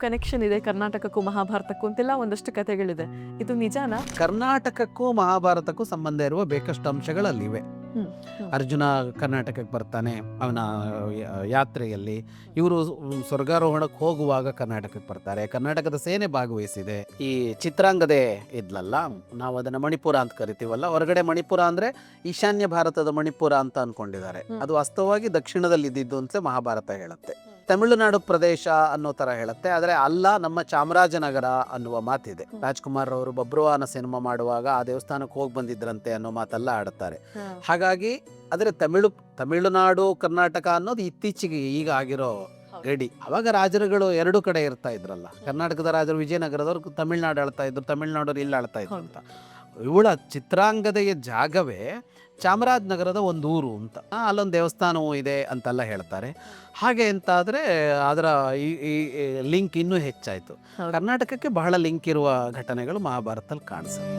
Connection ಇದೆ ಕರ್ನಾಟಕಕ್ಕೂ ಮಹಾಭಾರತಕ್ಕೂ ಅಂತೆಲ್ಲ ಒಂದಷ್ಟು ಕಥೆಗಳಿದೆ. ಇದು ನಿಜಾನಾ? ಕರ್ನಾಟಕಕ್ಕೂ ಮಹಾಭಾರತಕ್ಕೂ ಸಂಬಂಧ ಇರುವ ಬೇಕಷ್ಟು ಅಂಶಗಳಲ್ಲಿವೆ. ಹ್ಮ್, ಹ್ಮ್. ಅರ್ಜುನ ಕರ್ನಾಟಕಕ್ಕೆ ಬರ್ತಾನೆ ಅವನ ಯಾತ್ರೆಯಲ್ಲಿ. ಇವರು ಸ್ವರ್ಗಾರೋಹಣಕ್ಕೆ ಹೋಗುವಾಗ ಕರ್ನಾಟಕಕ್ಕೆ ಬರ್ತಾರೆ. ಕರ್ನಾಟಕದ ಸೇನೆ ಭಾಗವಹಿಸಿದೆ. ಈ ಚಿತ್ರಾಂಗದೆ ಇದ್ಲಲ್ಲ, ನಾವು ಅದನ್ನ ಮಣಿಪುರ ಅಂತ ಕರಿತೀವಲ್ಲ, ಹೊರಗಡೆ ಮಣಿಪುರ ಅಂದ್ರೆ ಈಶಾನ್ಯ ಭಾರತದ ಮಣಿಪುರ ಅಂತ ಅನ್ಕೊಂಡಿದ್ದಾರೆ. ಅದು ವಾಸ್ತವವಾಗಿ ದಕ್ಷಿಣದಲ್ಲಿ ಇದ್ದಿದ್ದು ಅಂತ ಮಹಾಭಾರತ ಹೇಳುತ್ತೆ. ತಮಿಳುನಾಡು ಪ್ರದೇಶ ಅನ್ನೋ ತರ ಹೇಳುತ್ತೆ, ಆದ್ರೆ ಅಲ್ಲ, ನಮ್ಮ ಚಾಮರಾಜನಗರ ಅನ್ನುವ ಮಾತಿದೆ. ರಾಜ್ಕುಮಾರ್ ಅವರು ಬಬ್ರುವಾಹನ ಸಿನಿಮಾ ಮಾಡುವಾಗ ಆ ದೇವಸ್ಥಾನಕ್ಕೆ ಹೋಗಿ ಬಂದಿದ್ರಂತೆ ಅನ್ನೋ ಮಾತೆಲ್ಲ ಆಡುತ್ತಾರೆ. ಹಾಗಾಗಿ ಆದರೆ ತಮಿಳುನಾಡು ಕರ್ನಾಟಕ ಅನ್ನೋದು ಇತ್ತೀಚೆಗೆ ಈಗ ಆಗಿರೋ ಗಡಿ. ಅವಾಗ ರಾಜರುಗಳು ಎರಡು ಕಡೆ ಇರ್ತಾ ಇದ್ರಲ್ಲ. ಕರ್ನಾಟಕದ ರಾಜರು ವಿಜಯನಗರದವ್ರು ತಮಿಳ್ನಾಡು ಆಳ್ತಾ ಇದ್ರು, ತಮಿಳ್ನಾಡವ್ರು ಇಲ್ಲಿ ಆಳ್ತಾ ಇದ್ರು ಅಂತ. ಇವಳ ಚಿತ್ರಾಂಗದೆಯ ಜಾಗವೇ ಚಾಮರಾಜನಗರದ ಒಂದು ಊರು ಅಂತ, ಅಲ್ಲೊಂದು ದೇವಸ್ಥಾನವೂ ಇದೆ ಅಂತೆಲ್ಲ ಹೇಳ್ತಾರೆ. ಹಾಗೆ ಅಂತಾದರೆ ಅದರ ಈ ಲಿಂಕ್ ಇನ್ನೂ ಹೆಚ್ಚಾಯಿತು. ಕರ್ನಾಟಕಕ್ಕೆ ಬಹಳ ಲಿಂಕ್ ಇರುವ ಘಟನೆಗಳು ಮಹಾಭಾರತದಲ್ಲಿ ಕಾಣಿಸುತ್ತೆ.